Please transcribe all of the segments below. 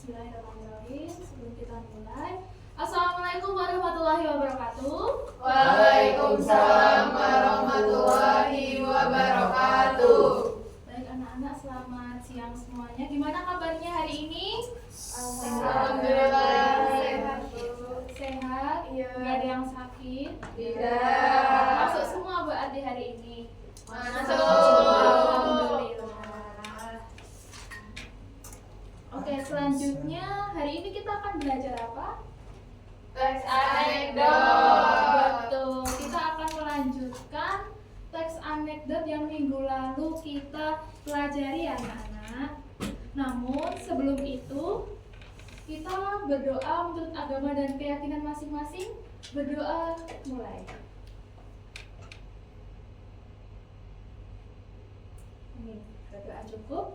Bismillahirrahmanirrahim. Sebelum kita mulai, Assalamualaikum warahmatullahi wabarakatuh. Waalaikumsalam warahmatullahi wabarakatuh. Baik anak-anak, selamat siang semuanya. Gimana kabarnya hari ini? Alhamdulillah Sehat. Sehat? Iya. Nggak ada yang sakit? Tidak. Masuk semua Bu Adi hari ini? Masuk. Alhamdulillah. Oke, selanjutnya hari ini kita akan belajar apa? Teks anekdot. Betul, kita akan melanjutkan teks anekdot yang minggu lalu kita pelajari anak-anak. Namun sebelum itu kita berdoa menurut agama dan keyakinan masing-masing. Berdoa mulai. Ini berdoa cukup.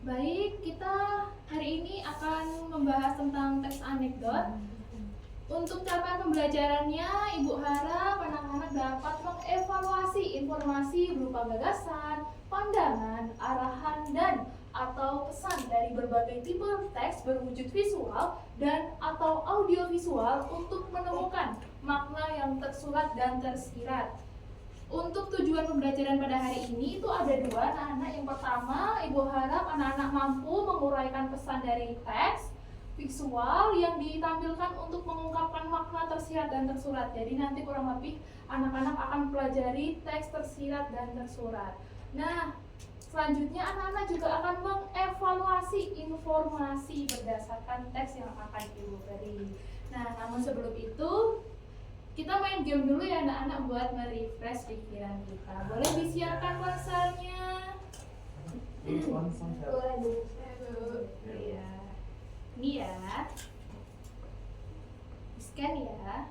Baik, kita hari ini akan membahas tentang teks anekdot. Untuk capaian pembelajarannya, Ibu harap anak-anak dapat mengevaluasi informasi berupa gagasan, pandangan, arahan, dan atau pesan dari berbagai tipe teks berwujud visual dan atau audiovisual untuk menemukan makna yang tersurat dan tersirat. Untuk tujuan pembelajaran pada hari ini itu ada dua anak-anak. Yang pertama, Ibu harap anak-anak mampu menguraikan pesan dari teks visual yang ditampilkan untuk mengungkapkan makna tersirat dan tersurat. Jadi nanti kurang lebih anak-anak akan pelajari teks tersirat dan tersurat. Nah, selanjutnya anak-anak juga akan mengevaluasi informasi berdasarkan teks yang akan Ibu beri. Nah, namun sebelum itu kita main game dulu ya anak-anak buat nge-refresh pikiran kita. Boleh disiapkan ponselnya? Boleh Bu. Iya. Ini ya. Scan ya.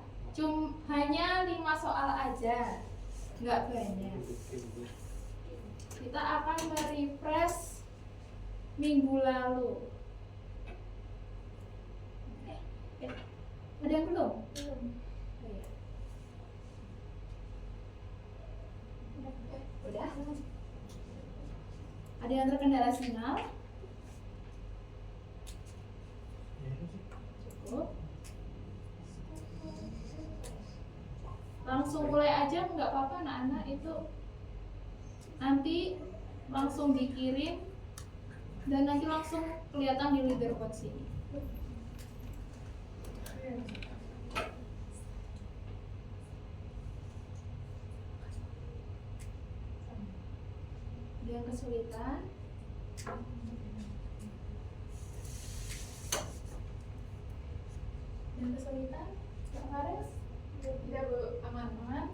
Hanya 5 soal aja. Nggak banyak. Kita akan nge-refresh minggu lalu. Ada yang belum? Belum. Udah? Ada yang terkendala sinyal? Cukup. Langsung mulai aja nggak apa-apa anak-anak, itu nanti langsung dikirim dan nanti langsung kelihatan di leaderboard sini. Ada yang kesulitan? Yang kesulitan? Kak Fares? Tidak Bu, aman. Aman?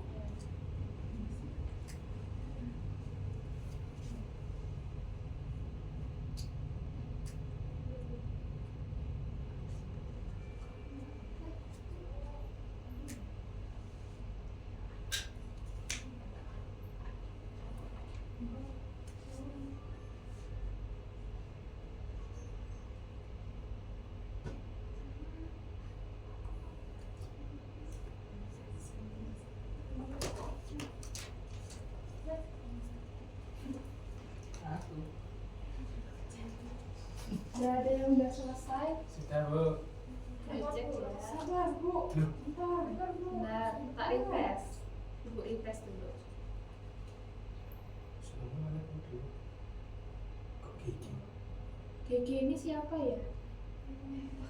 Udah ada yang udah selesai? Sudah Bu. Cek ya. Sabar Bu. Bentar Bu. Nah, tak refresh. Ibu refresh dulu. Sudah mana Bu? Kok gigi? GG ini siapa ya?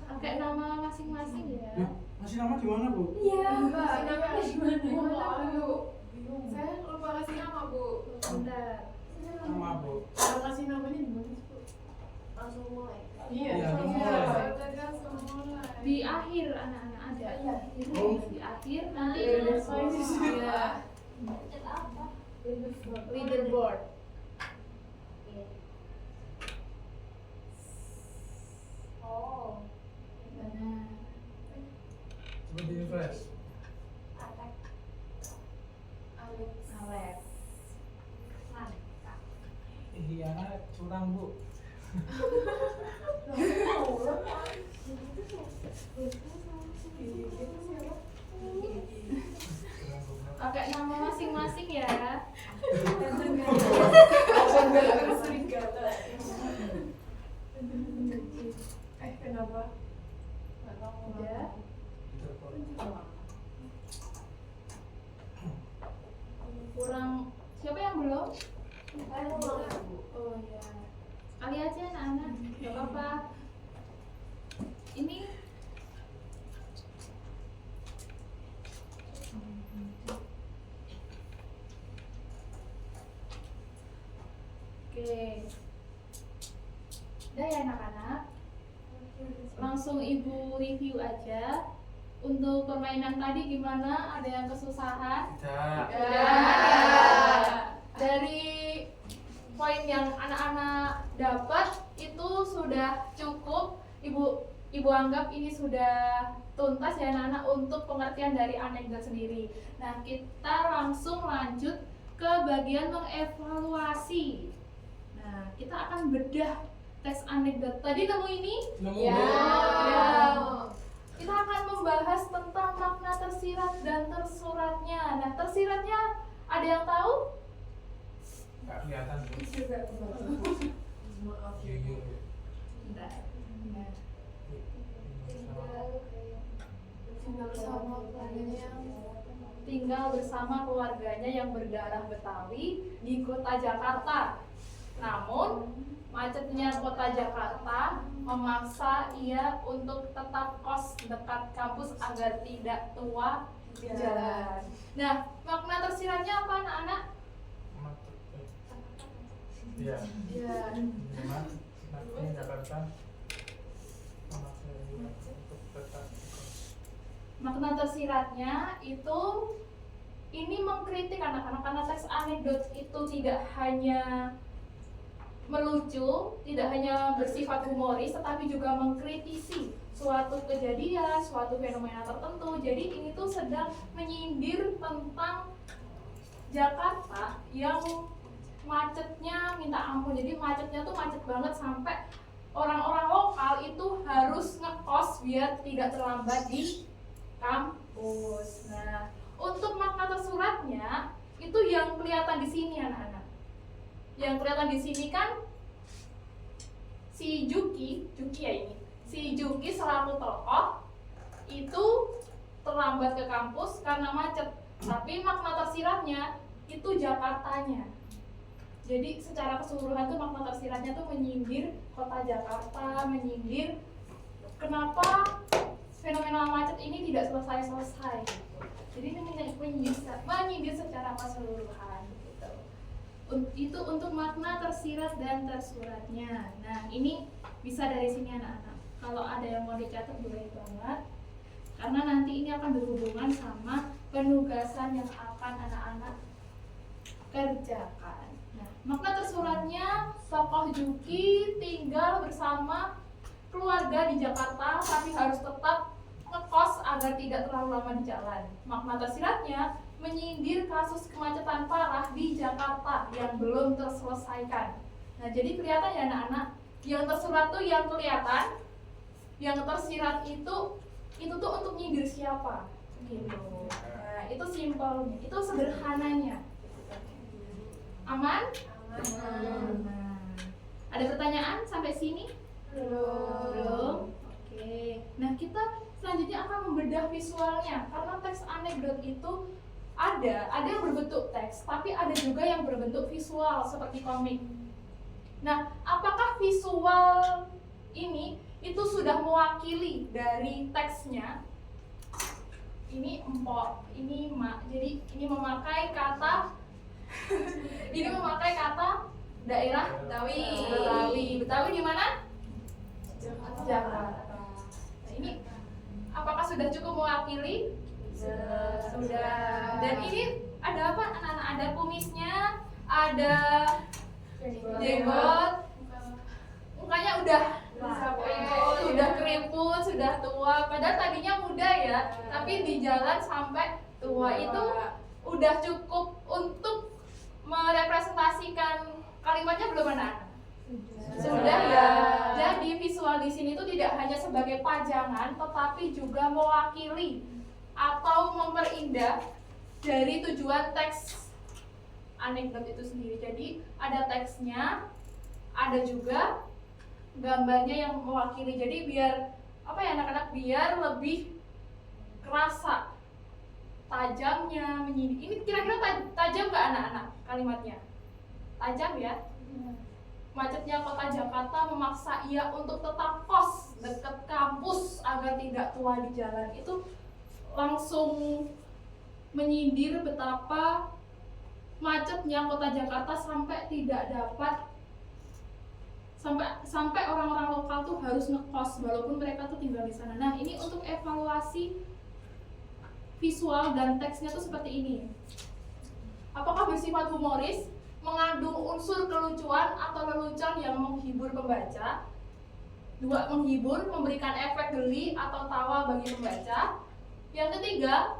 Pakai nama masing-masing ya. Masih nama di mana Bu? Iya. Mbak, namanya Gimana? gimana Bu? Saya lupa kasih nama Bu. Bentar. Nama Bu. Kalau kasih namanya gimana sih Bu? Langsung mulai. Iya, langsung mulai. Tadi langsung mulai. Di akhir anak-anak ada. Iya. Oh. Di akhir nanti Iya, udah langsung selesai. ya. Leaderboard. Oh. Gimana? Coba di refresh. Alex. Iya, curang Bu. Pakai nama masing-masing ya. Langsung gak serigala. Kenapa? Udah. Kurang siapa yang belum? Oh ya. Kali aja anak-anak, nggak apa-apa. Ini oke. Udah ya anak-anak. Langsung ibu review aja. Untuk permainan tadi gimana? Ada yang kesusahan? Tidak. Dari poin yang anak-anak dapat itu sudah cukup. Ibu anggap ini sudah tuntas ya anak-anak untuk pengertian dari anekdot sendiri. Nah, kita langsung lanjut ke bagian mengevaluasi. Nah, kita akan bedah teks anekdot. Tadi nemu ini? Nemu. Ya. Kita akan membahas tentang makna tersirat dan tersuratnya. Nah, tersiratnya ada yang tahu? Nggak kelihatan. Yuyur. Bentar. Nah, tinggal bersama keluarganya yang berdarah Betawi di kota Jakarta. Namun, macetnya kota Jakarta memaksa ia untuk tetap kos dekat kampus agar tidak tua di jalan. Nah, makna tersiratnya apa anak-anak? Iya. Ya. Memang nanti Jakarta untuk tetap. Makna tersiratnya itu ini mengkritik anak-anak karena teks anekdot itu tidak hanya melucu, tidak hanya bersifat humoris, tetapi juga mengkritisi suatu kejadian, suatu fenomena tertentu. Jadi ini tuh sedang menyindir tentang Jakarta yang macetnya minta ampun. Jadi macetnya tuh macet banget sampai orang-orang lokal itu harus ngekos biar tidak terlambat di kampus. Nah, untuk makna tersuratnya itu yang kelihatan di sini anak-anak. Yang kelihatan di sini kan si Juki ya ini. Si Juki selaku tokoh itu terlambat ke kampus karena macet. Tapi makna tersiratnya itu Jakartanya. Jadi secara keseluruhan tuh makna tersiratnya tuh menyindir kota Jakarta, menyindir kenapa fenomena macet ini tidak selesai-selesai. Jadi ini menyindir secara keseluruhan gitu. Itu untuk makna tersirat dan tersuratnya. Nah, ini bisa dari sini anak-anak. Kalau ada yang mau dicatat boleh banget. Karena nanti ini akan berhubungan sama penugasan yang akan anak-anak kerjakan. Nah, makna tersuratnya tokoh Juki tinggal bersama keluarga di Jakarta tapi harus tetap ngekos agar tidak terlalu lama di jalan. Makna tersiratnya menyindir kasus kemacetan parah di Jakarta yang belum terselesaikan. Nah, jadi kelihatan ya anak-anak, yang tersurat tuh yang kelihatan, yang tersirat itu tuh untuk nyindir siapa gitu. Nah, itu simpelnya, itu sederhananya. Aman? Aman. Nah, ada pertanyaan sampai sini? Belum. Oke. Nah, kita selanjutnya akan membedah visualnya karena teks anekdot itu ada yang berbentuk teks, tapi ada juga yang berbentuk visual seperti komik. Nah, apakah visual ini itu sudah mewakili dari teksnya? Ini empok, ini mak. Jadi ini memakai kata ini memakai kata daerah Betawi. Betawi di mana? Jakarta. Nah, ini apakah sudah cukup mewakili? Sudah. Dan ini ada apa anak-anak? Ada kumisnya, ada jenggot, mukanya udah keriput, sudah tua. Padahal tadinya muda ya, tapi di jalan sampai tua itu udah cukup untuk merepresentasikan kalimatnya belum anak? Sudah ya. Jadi visual di sini itu tidak hanya sebagai pajangan, tetapi juga mewakili atau memperindah dari tujuan teks anekdot itu sendiri. Jadi ada teksnya, ada juga gambarnya yang mewakili. Jadi biar apa ya anak-anak, biar lebih kerasa tajamnya menyidik. Ini kira-kira tajam nggak anak-anak kalimatnya? Tajam ya. Macetnya kota Jakarta memaksa ia untuk tetap kos dekat kampus agar tidak tua di jalan. Itu langsung menyindir betapa macetnya kota Jakarta sampai tidak dapat, sampai orang-orang lokal tuh harus ngekos walaupun mereka tuh tinggal di sana. Nah, ini untuk evaluasi visual dan teksnya tuh seperti ini. Apakah bersifat humoris, mengandung unsur kelucuan atau lelucon yang menghibur pembaca? 2. Menghibur, memberikan efek geli atau tawa bagi pembaca. Yang ketiga,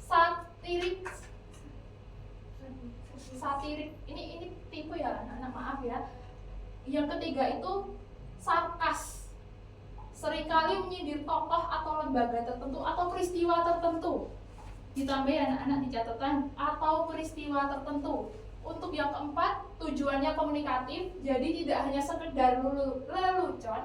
satirik. Ini tipe ya anak-anak, maaf ya. Yang ketiga itu sarkas, seringkali menyindir tokoh atau lembaga tertentu atau peristiwa tertentu. Ditambah ya anak-anak di catatan, atau peristiwa tertentu. Untuk yang keempat, tujuannya komunikatif, jadi tidak hanya sekedar lelucon.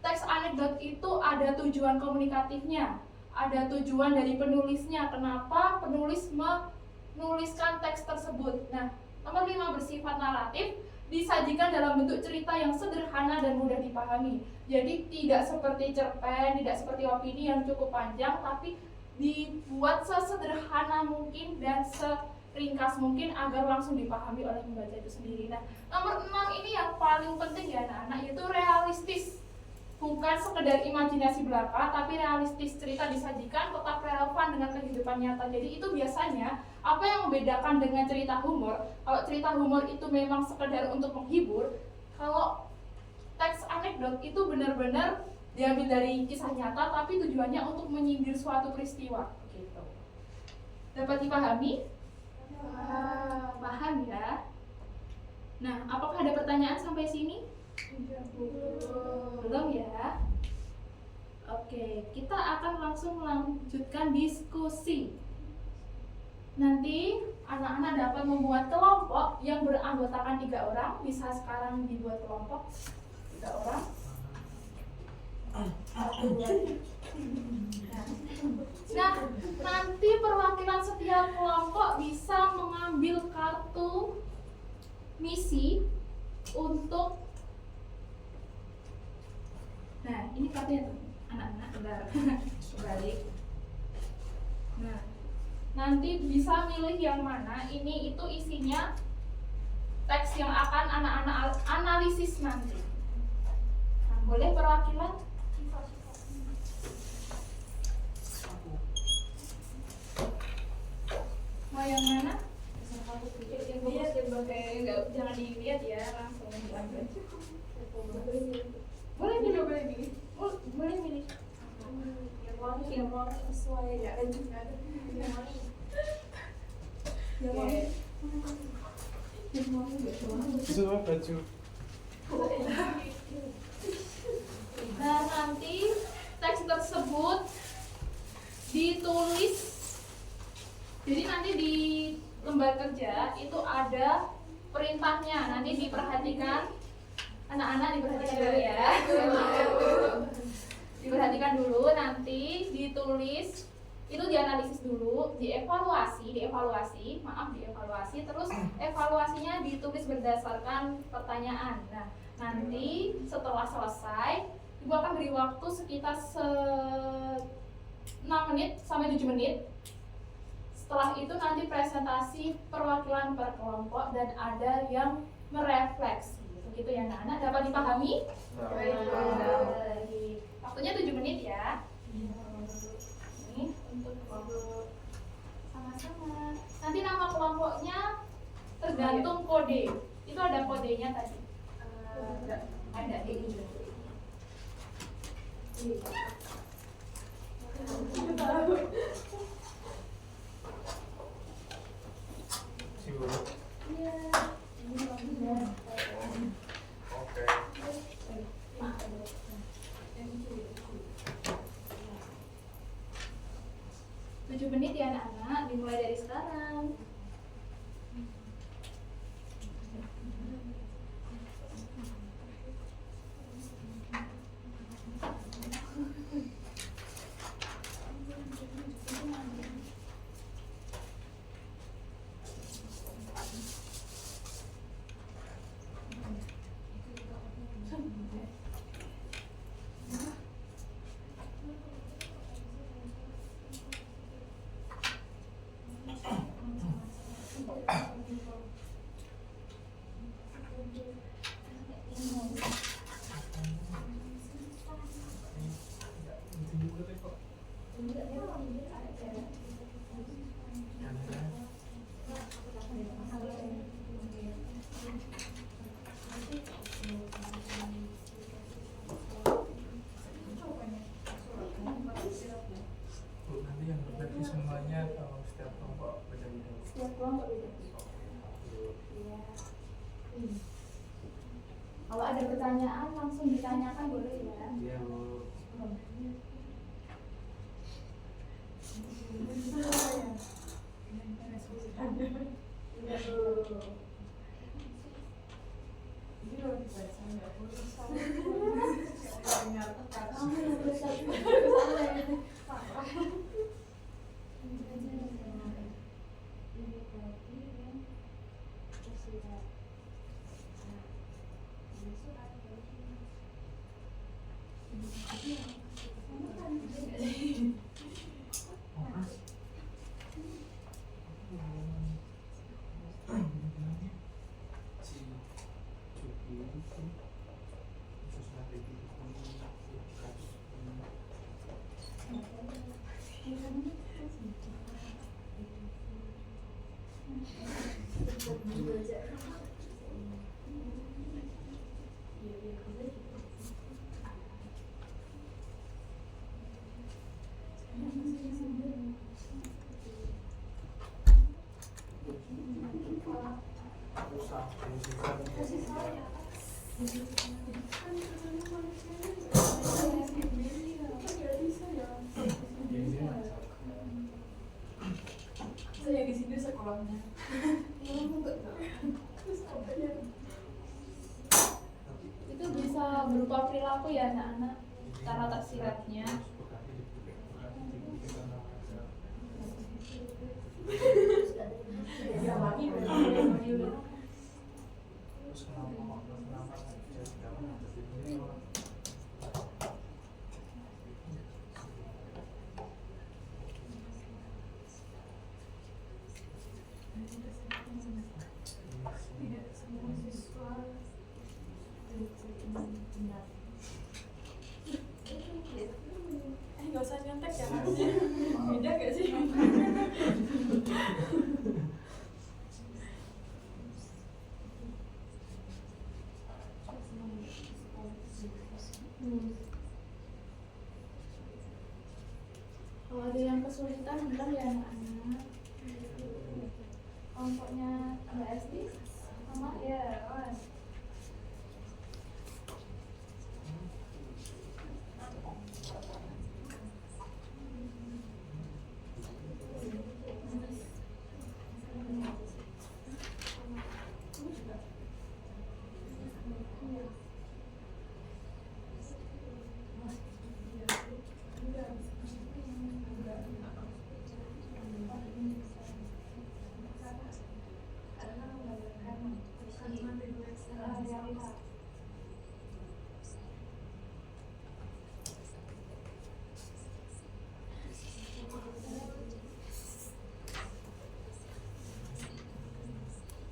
Teks anekdot itu ada tujuan komunikatifnya, ada tujuan dari penulisnya, kenapa penulis menuliskan teks tersebut. Nah, nomor 5, bersifat naratif, disajikan dalam bentuk cerita yang sederhana dan mudah dipahami. Jadi tidak seperti cerpen, tidak seperti opini yang cukup panjang, tapi dibuat sesederhana mungkin dan seringkas mungkin agar langsung dipahami oleh pembaca itu sendiri. Nah, nomor 6 ini yang paling penting ya anak-anak, yaitu realistis. Bukan sekedar imajinasi belaka, tapi realistis. Cerita disajikan tetap relevan dengan kehidupan nyata. Jadi itu biasanya apa yang membedakan dengan cerita humor. Kalau cerita humor itu memang sekedar untuk menghibur, kalau teks anekdot itu benar-benar diambil dari kisah nyata, tapi tujuannya untuk menyindir suatu peristiwa. Gitu. Dapat dipahami? Paham ya? Nah, apakah ada pertanyaan sampai sini? Belum ya? Oke, kita akan langsung melanjutkan diskusi. Nanti anak-anak dapat membuat kelompok yang beranggotakan 3 orang. Bisa sekarang dibuat kelompok 3 orang. Nah, nanti perwakilan setiap kelompok bisa mengambil kartu misi untuk, nah ini kartunya tuh anak-anak, bentar balik. Nah, nanti bisa milih yang mana. Ini itu isinya teks yang akan anak-anak analisis nanti. Nah, boleh perwakilan? Mau yang mana? Jangan dilihat ya, langsung diambil. Boleh pilih, boleh pilih. Boleh pilih. Yang wangi sesuai ya. Yang wangi. Sesuai baju. Nah, nanti teks tersebut ditulis. Jadi nanti di lembar kerja itu ada perintahnya. Nanti diperhatikan, anak-anak diperhatikan dulu ya. Diperhatikan dulu, nanti ditulis, itu dianalisis dulu, dievaluasi, terus evaluasinya ditulis berdasarkan pertanyaan. Nah, nanti setelah selesai, Ibu akan beri waktu sekitar 6 menit sampai 7 menit. Setelah itu nanti presentasi perwakilan per kelompok dan ada yang merefleksi. Begitu ya anak-anak, dapat dipahami? Waktunya 7 menit ya. Ini untuk kelompok sama-sama. Nanti nama kelompoknya tergantung kode. Itu ada kodenya tadi. Ada ini. Iya. Oke. 7 menit ya anak-anak, dimulai dari sekarang. pertanyaan langsung ditanyakan boleh ya. Iya, Bu. Saya di sini sekolahnya. Itu bisa berupa perilaku ya anak-anak, cara tersiratnya. Ya lagi. Tidak semua siswa nggak usah nyontek ya harusnya beda gak sih? Kalau ada yang kesulitan bilang ya anak-anak. Kelompoknya Mbak Esti sama ya.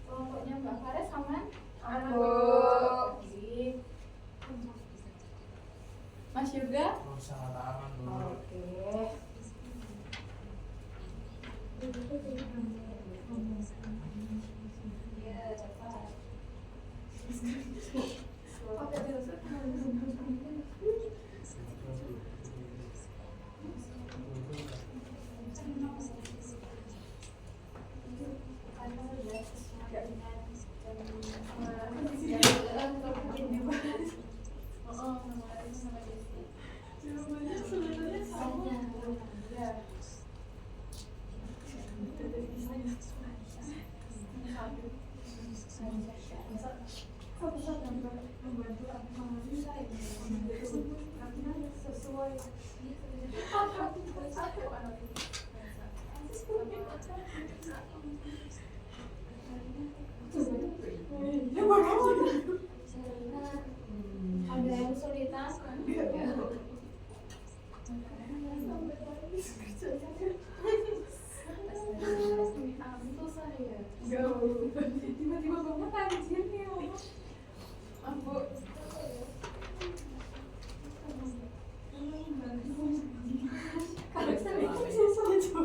Kelompoknya Mbak Fares sama Mas Yoga. Sangat aman, Bu. Oke. Iya, cepat. Ada yang kesulitan? Tiba-tiba banget kajiannya. Bu. Kalau saya susah juga.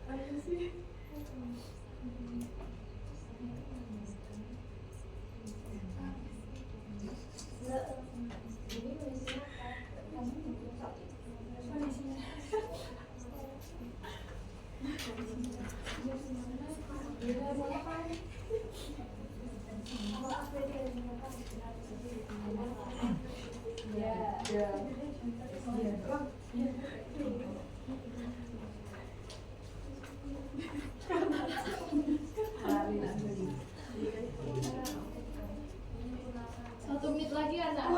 Apa sih? Satu menit lagi anak.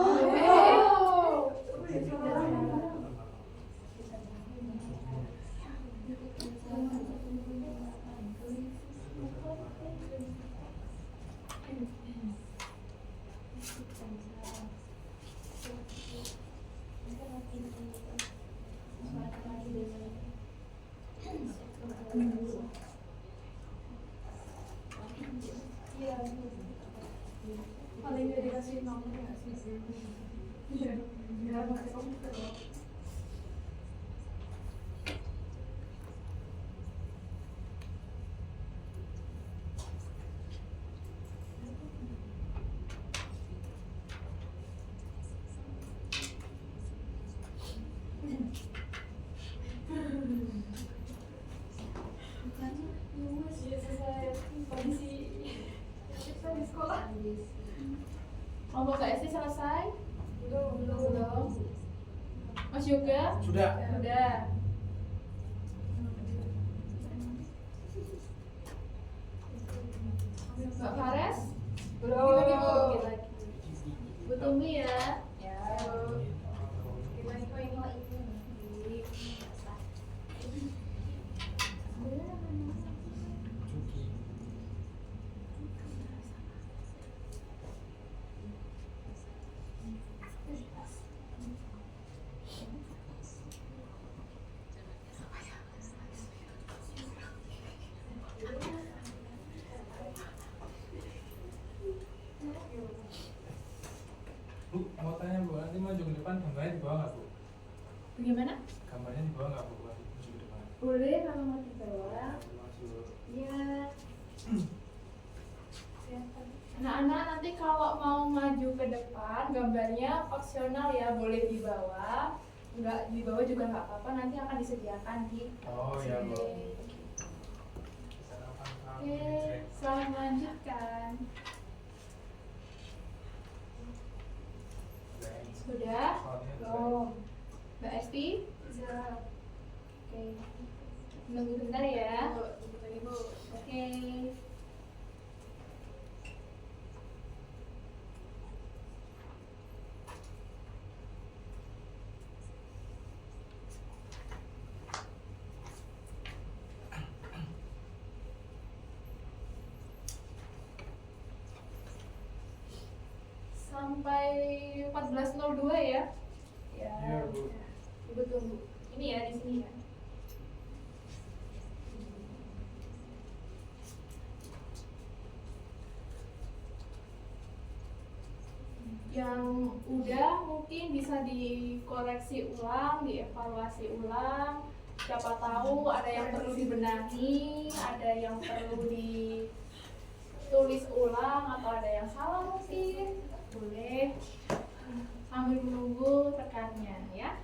Paling gak dikasih nomor nggak sih? Iya, biar pakai komputer. Iya, selesai kondisi kita di sekolah. Kelompok KSD selesai? Belum. Mas Yoga? Sudah. Udah. Mbak Fares? Belum. Lagi, Bu. Lagi. Bu tunggu ya. Ya. Gimana kok ini? Cuki. Bu, mau tanya Bu, nanti maju ke depan gambarnya di bawah nggak Bu? Bagaimana? Gambarnya di bawah nggak Bu? Maju ke depan. Boleh kalau mau dibawa. Masuk. Iya. Anak-anak nanti kalau mau maju ke depan gambarnya opsional ya, boleh dibawa. Enggak dibawa juga nggak apa-apa, nanti akan disediakan di Oh iya Bu. Oke, selamat melanjutkan. Sudah? Belum. Mbak Esti? Bisa. Oke. Menunggu bentar ya. Tunggu tadi, Bu. Oke. Sampai 14.02 ya? Ya. Iya, Bu. Ibu tunggu. Ini ya, di sini ya. Yang udah mungkin bisa dikoreksi ulang, dievaluasi ulang. Siapa tahu ada yang perlu dibenahi, ada yang perlu ditulis ulang, atau ada yang salah mungkin. Boleh sambil menunggu rekannya ya.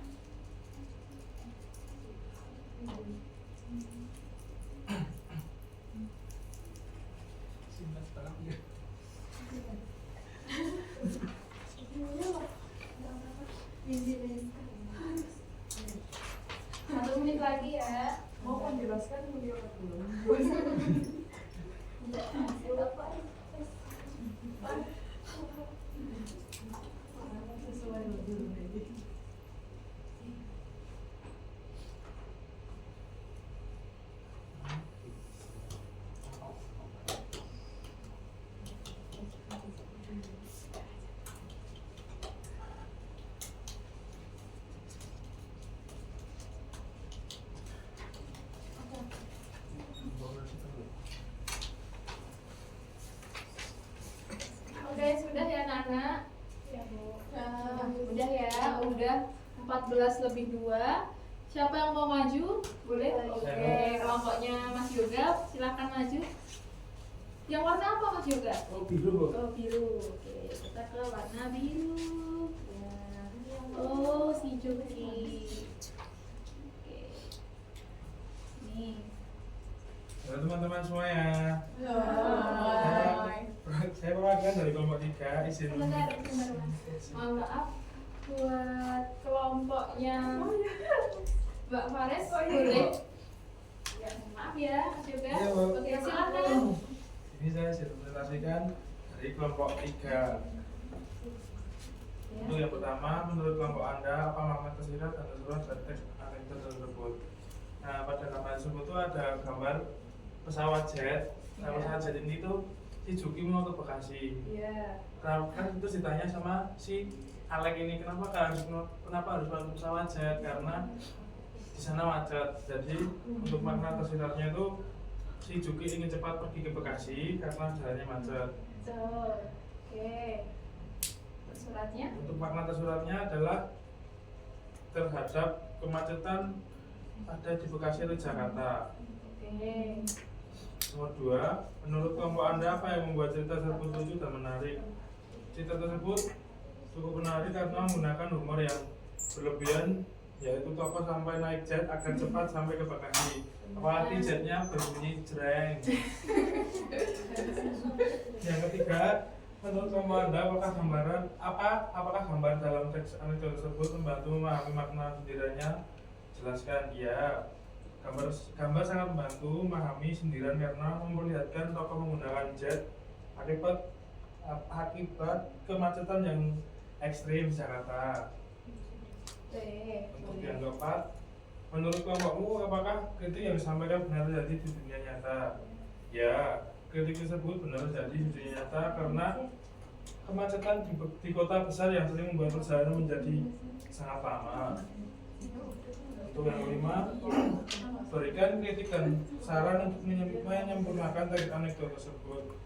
Satu menit lagi ya. Mau menjelaskan beliau belum? Sesuai dulu ini. Oke, sudah ya anak-anak. Ya, Bu. Udah ya, udah 14:02. Siapa yang mau maju? Boleh? Oke, kelompoknya Mas Yoga, silakan maju. Yang warna apa Mas Yoga? Oh biru Bu. Oh, biru. Oke, kita ke warna biru. Ya. Oh, si Juki. Oke. Nih. Halo teman-teman semuanya. Hai. Saya perwakilan dari kelompok 3 izin. Sebentar, Mas. Mohon maaf buat kelompoknya Mbak Fares boleh. Ya, maaf ya, Mas Yoga. Iya, Bu. Oke, silakan. Ini saya sudah presentasikan dari kelompok 3. Untuk yang pertama, menurut kelompok Anda, apa makna tersirat dan tersurat dari teks anekdot tersebut? Nah, pada gambar tersebut itu ada gambar pesawat jet. Nah, pesawat jet ini tuh si Juki mau ke Bekasi. Iya. Kan terus ditanya sama si Alek ini kenapa harus pakai pesawat jet, karena di sana macet. Jadi untuk makna tersiratnya itu si Juki ingin cepat pergi ke Bekasi karena jalannya macet. Betul. Oke. Suratnya? Untuk makna tersuratnya adalah terhadap kemacetan ada di Bekasi atau Jakarta. Oke. Nomor 2, menurut kelompok Anda apa yang membuat cerita tersebut lucu dan menarik? Cerita tersebut cukup menarik karena menggunakan humor yang berlebihan, yaitu tokoh sampai naik jet agar cepat sampai ke Bekasi. Apalagi jetnya berbunyi jreng. Yang ketiga, menurut kelompok Anda apakah gambar dalam teks anekdot tersebut membantu memahami makna sindirannya? Jelaskan. Ya. Gambar sangat membantu memahami sindiran karena memperlihatkan tokoh menggunakan jet akibat kemacetan yang ekstrim di Jakarta. Untuk yang keempat, menurut kelompokmu apakah kritik yang disampaikan benar terjadi di dunia nyata? Ya, kritik tersebut benar terjadi di dunia nyata karena kemacetan di kota besar yang sering membuat perjalanan menjadi sangat lama. Untuk yang kelima, berikan kritik dan saran untuk menyempurnakan teks anekdot tersebut.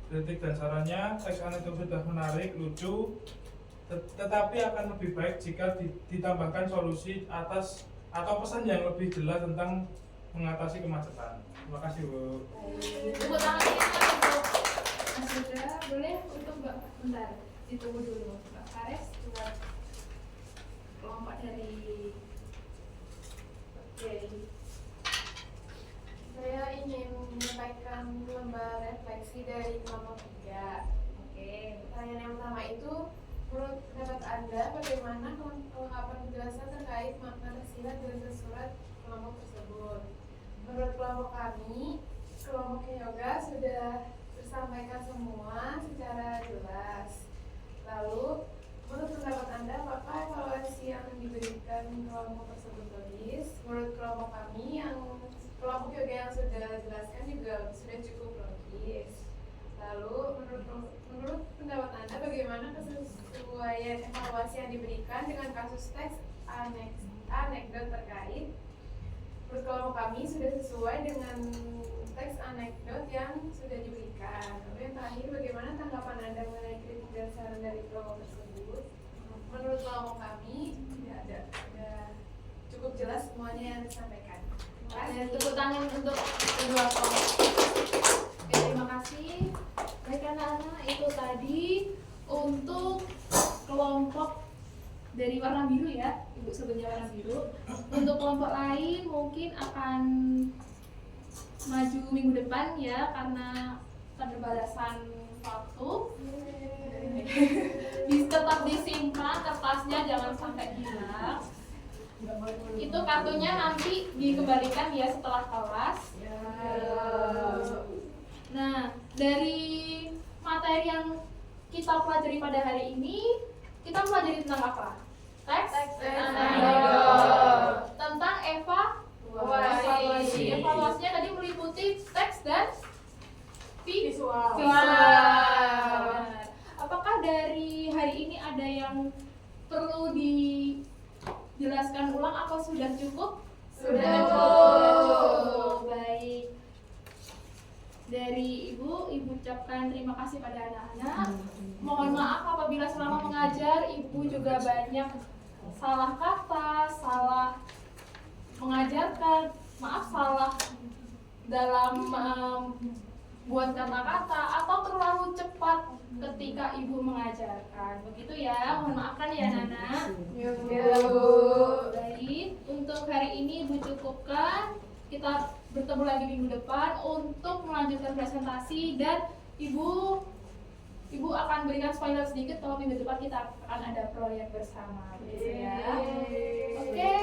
Kritik dan sarannya, teks anekdot sudah menarik, lucu, tetapi akan lebih baik jika ditambahkan solusi atas atau pesan yang lebih jelas tentang mengatasi kemacetan. Terima kasih, Bu. Tepuk tangan untuk Mas Yoga. Boleh untuk Mbak, bentar, ditunggu dulu. Mbak Fares buat kelompok dari. Oke. Saya ingin menyampaikan lembar refleksi dari kelompok 3. Oke, pertanyaan yang pertama itu, menurut pendapat Anda bagaimana kelengkapan penjelasan terkait makna tersirat dan tersurat kelompok tersebut? Menurut kelompok kami, kelompok yoga sudah tersampaikan semua secara jelas. Lalu, menurut pendapat Anda, apakah evaluasi yang diberikan kelompok tersebut logis? Menurut kelompok kami, kelompok yoga yang sudah jelaskan juga sudah cukup logis. Lalu, menurut pendapat Anda, bagaimana kesesuaian evaluasi yang diberikan dengan kasus teks anekdot terkait? Menurut kelompok kami sudah sesuai dengan teks anekdot yang sudah diberikan. Lalu yang terakhir, bagaimana tanggapan Anda mengenai kritik dan saran dari kelompok tersebut? Menurut kelompok kami, ya ada cukup jelas semuanya yang disampaikan. Dan tepuk tangan untuk kedua kelompok. Oke, terima kasih. Baik anak-anak, itu tadi untuk kelompok dari warna biru ya, Ibu sebutnya warna biru. Untuk kelompok lain mungkin akan maju minggu depan ya, karena keterbatasan waktu. Bisa tetap disimpan kertasnya, jangan sampai hilang. Itu kartunya nanti dikembalikan ya setelah kelas. Nah, dari materi yang kita pelajari pada hari ini, kita pelajari tentang apa? Teks anekdot. Tentang evaluasi. Evaluasinya tadi meliputi teks dan visual. Apakah dari hari ini ada yang perlu dijelaskan ulang atau sudah cukup? Sudah cukup. Baik. Dari Ibu ucapkan terima kasih pada anak-anak. Mohon maaf apabila selama mengajar Ibu juga banyak salah kata, salah mengajarkan, salah dalam buat kata-kata atau terlalu cepat ketika Ibu mengajarkan. Begitu ya, mohon maafkan ya Nana. Ya, Bu. Baik, untuk hari ini Ibu cukupkan. Kita bertemu lagi minggu depan untuk melanjutkan presentasi dan Ibu Ibu akan berikan spoiler sedikit kalau minggu depan kita akan ada proyek bersama, gitu ya. Oke,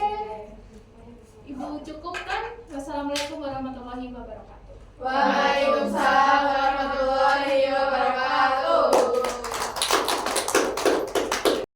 Ibu cukupkan. Wassalamualaikum warahmatullahi wabarakatuh. Waalaikumsalam.